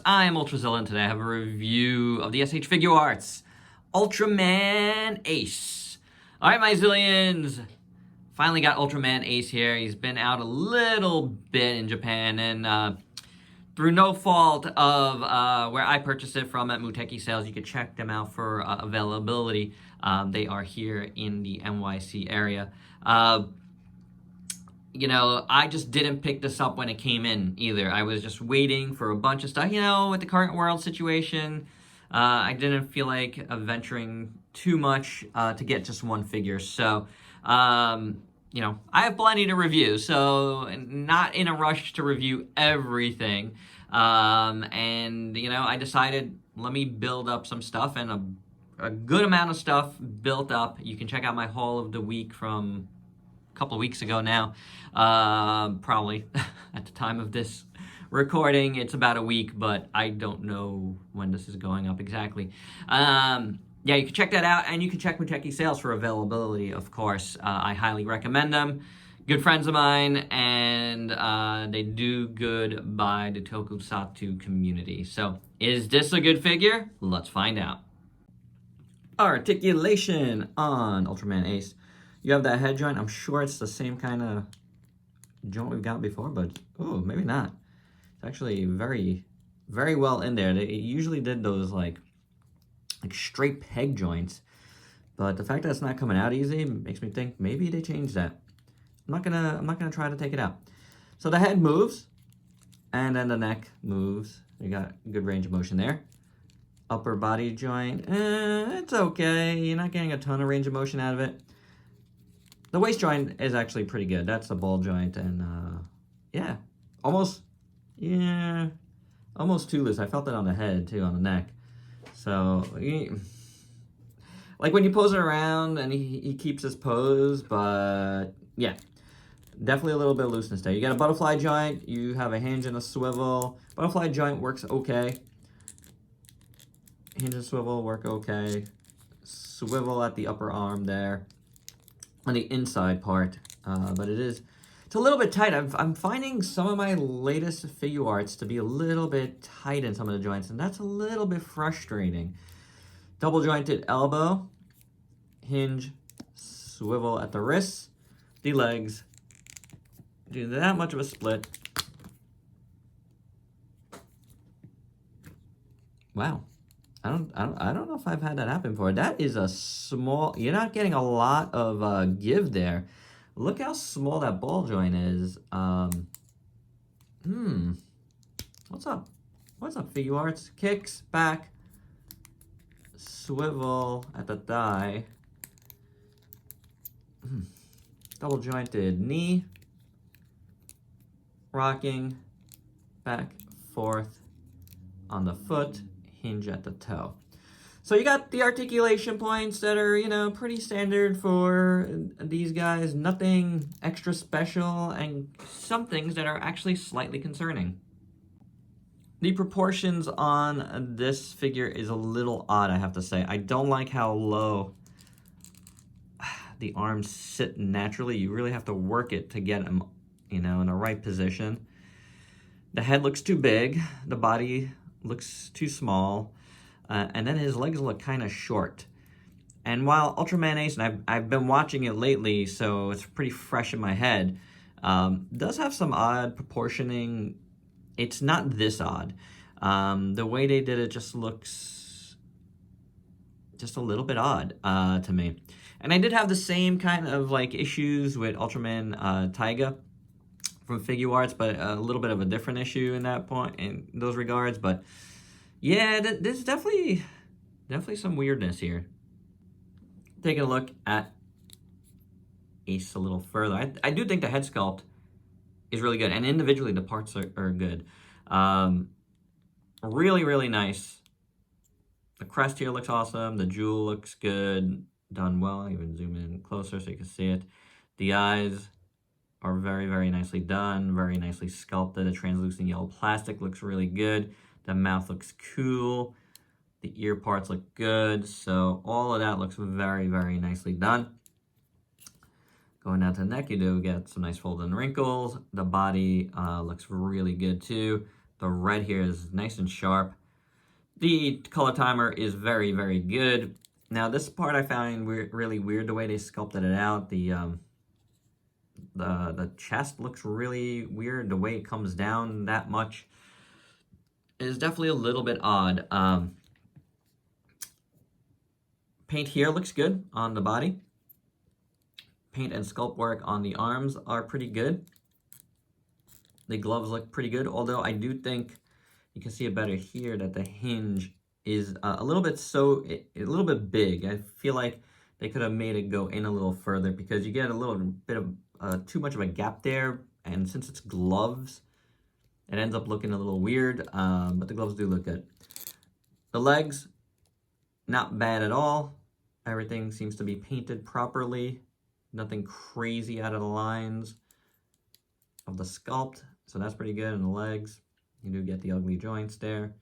I am Ultrazilla, and today I have a review of the SH Figuarts Ultraman Ace. Alright, my zillions! Finally got Ultraman Ace here. He's been out a little bit in Japan, and through no fault of where I purchased it from at Muteki Sales, you can check them out for availability. They are here in the NYC area. I just didn't pick this up when it came in either. I was just waiting for a bunch of stuff. With the current world situation, I didn't feel like venturing too much to get just one figure. So, I have plenty to review, so not in a rush to review everything. I decided, let me build up some stuff, and a good amount of stuff built up. You can check out my haul of the week from couple of weeks ago now, probably at the time of this recording. It's about a week, but I don't know when this is going up exactly. You can check that out, and you can check Muteki Sales for availability, of course. I highly recommend them. Good friends of mine, and they do good by the tokusatsu community. So, is this a good figure? Let's find out. Articulation on Ultraman Ace. You have that head joint. I'm sure it's the same kind of joint we've got before, but maybe not. It's actually very, very well in there. They usually did those like straight peg joints, but the fact that it's not coming out easy makes me think maybe they changed that. I'm not gonna try to take it out. So the head moves, and then the neck moves. You got good range of motion there. Upper body joint, it's okay. You're not getting a ton of range of motion out of it. The waist joint is actually pretty good. That's a ball joint, and almost too-less. I felt it on the head too, on the neck. So, like when you pose it around, and he keeps his pose, but yeah, definitely a little bit of looseness there. You got a butterfly joint. You have a hinge and a swivel. Butterfly joint works okay. Hinge and swivel work okay. Swivel at the upper arm there, on the inside part, but it's a little bit tight. I'm finding some of my latest Figuarts to be a little bit tight in some of the joints, and that's a little bit frustrating. Double jointed elbow, hinge, swivel at the wrists, the legs. Do that much of a split. Wow. I don't know if I've had that happen before. That is a small, you're not getting a lot of give there. Look how small that ball joint is. What's up? What's up, Figuarts? Kicks, back, swivel at the thigh. Double jointed knee. Rocking, back, forth on the foot. Hinge at the toe. So you got the articulation points that are, pretty standard for these guys. Nothing extra special, and some things that are actually slightly concerning. The proportions on this figure is a little odd, I have to say. I don't like how low the arms sit naturally. You really have to work it to get them, in the right position. The head looks too big. The body looks too small, and then his legs look kind of short. And while Ultraman Ace, and I've been watching it lately, so it's pretty fresh in my head, does have some odd proportioning. It's not this odd. The way they did it just looks just a little bit odd to me. And I did have the same kind of issues with Ultraman Taiga from Figuarts, but a little bit of a different issue in that point, in those regards. But yeah, there's definitely some weirdness here. Taking a look at Ace a little further, I do think the head sculpt is really good, and individually the parts are good. Really, really nice. The crest here looks awesome. The jewel looks good, done well. I'll even zoom in closer so you can see it. The eyes are very, very nicely done, very nicely sculpted. The translucent yellow plastic looks really good. The mouth looks cool. The ear parts look good. So all of that looks very, very nicely done. Going down to the neck, you do get some nice folded wrinkles. The body looks really good too. The red here is nice and sharp. The color timer is very, very good. Now this part I found really weird the way they sculpted it out. The chest looks really weird. The way it comes down that much is definitely a little bit odd. Paint here looks good on the body. Paint and sculpt work on the arms are pretty good. The gloves look pretty good, although I do think you can see it better here that the hinge is a little bit big. I feel like they could have made it go in a little further because you get a little bit of too much of a gap there, and since it's gloves, it ends up looking a little weird, but the gloves do look good. The legs, not bad at all. Everything seems to be painted properly. Nothing crazy out of the lines of the sculpt, so that's pretty good. And the legs, you do get the ugly joints there.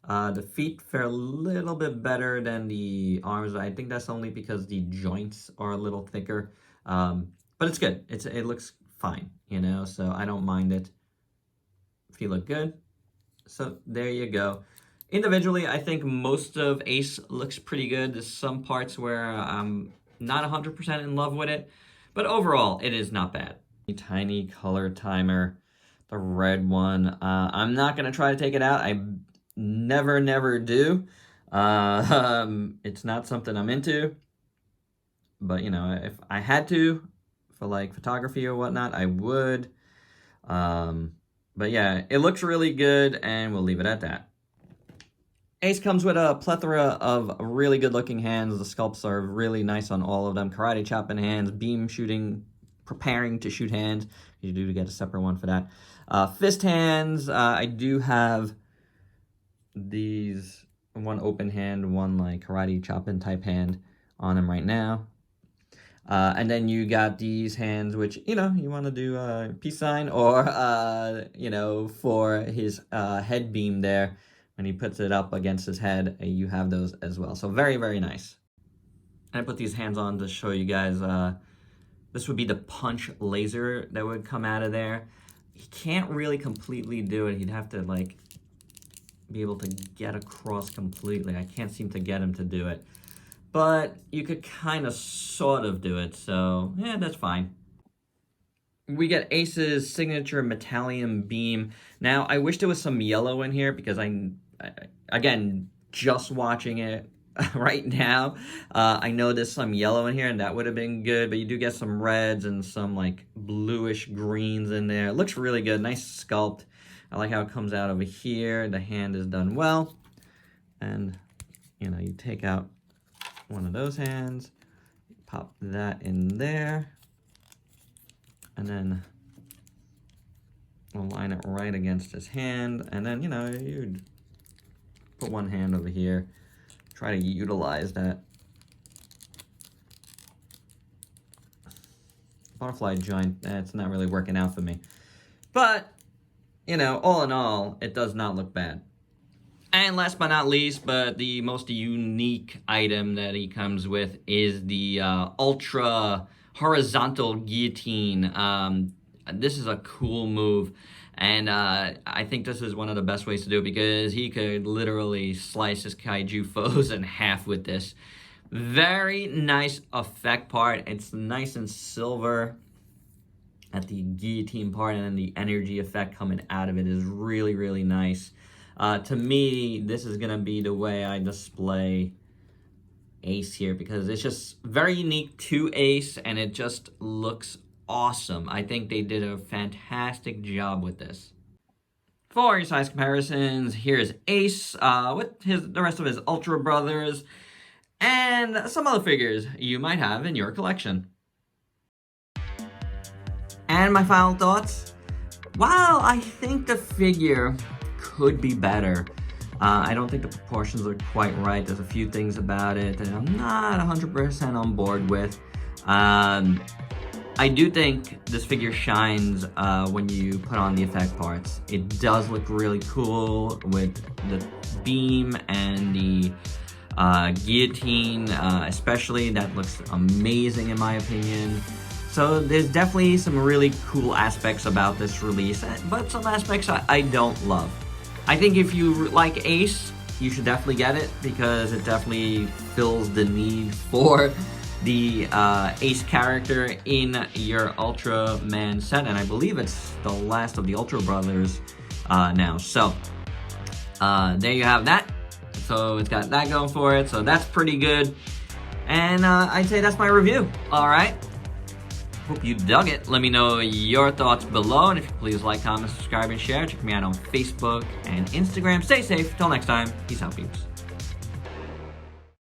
The feet fare a little bit better than the arms. I think that's only because the joints are a little thicker, but it's good. It looks fine, you know, so I don't mind it. Feet look good. So there you go. Individually, I think most of Ace looks pretty good. There's some parts where I'm not 100% in love with it, but overall, it is not bad. Tiny color timer, the red one. I'm not gonna try to take it out. I never do. It's not something I'm into, but you know, if I had to, for like photography or whatnot, I would. But yeah, it looks really good, and we'll leave it at that. Ace comes with a plethora of really good looking hands. The sculpts are really nice on all of them. Karate chopping hands, beam shooting, preparing to shoot hands. You do get a separate one for that. Fist hands, I do have these, one open hand, one like karate chopping type hand on them right now. And then you got these hands, which, you know, you want to do a peace sign or, you know, for his head beam there. When he puts it up against his head, you have those as well. So very, very nice. And I put these hands on to show you guys. This would be the punch laser that would come out of there. He can't really completely do it. He'd have to like be able to get across completely. I can't seem to get him to do it. But you could kind of sort of do it. So yeah, that's fine. We get Ace's signature Metallium beam. Now, I wish there was some yellow in here because again, just watching it right now, I know there's some yellow in here and that would have been good, but you do get some reds and some like bluish greens in there. It looks really good, nice sculpt. I like how it comes out over here. The hand is done well. And, you know, you take out one of those hands, pop that in there, and then align it right against his hand, and then, you know, you'd put one hand over here, try to utilize that butterfly joint. It's not really working out for me, but, you know, all in all, it does not look bad. And last but not least, but the most unique item that he comes with is the Ultra Horizontal Guillotine. This is a cool move, and I think this is one of the best ways to do it because he could literally slice his kaiju foes in half with this. Very nice effect part. It's nice and silver at the guillotine part, and then the energy effect coming out of it is really, really nice. To me, this is going to be the way I display Ace here because it's just very unique to Ace and it just looks awesome. I think they did a fantastic job with this. For your size comparisons, here's Ace with the rest of his Ultra brothers and some other figures you might have in your collection. And my final thoughts? While I think the figure could be better, I don't think the proportions are quite right. There's a few things about it that I'm not 100% on board with. I do think this figure shines when you put on the effect parts. It does look really cool with the beam and the guillotine, especially. That looks amazing in my opinion. So there's definitely some really cool aspects about this release, but some aspects I don't love. I think if you like Ace, you should definitely get it because it definitely fills the need for the Ace character in your Ultraman set, and I believe it's the last of the Ultra Brothers now. So there you have that. So it's got that going for it, so that's pretty good. And I'd say that's my review. All right. Hope you dug it. Let me know your thoughts below, and if you could please like, comment, subscribe, and share. Check me out on Facebook and Instagram. Stay safe. Till next time. Peace out, peeps.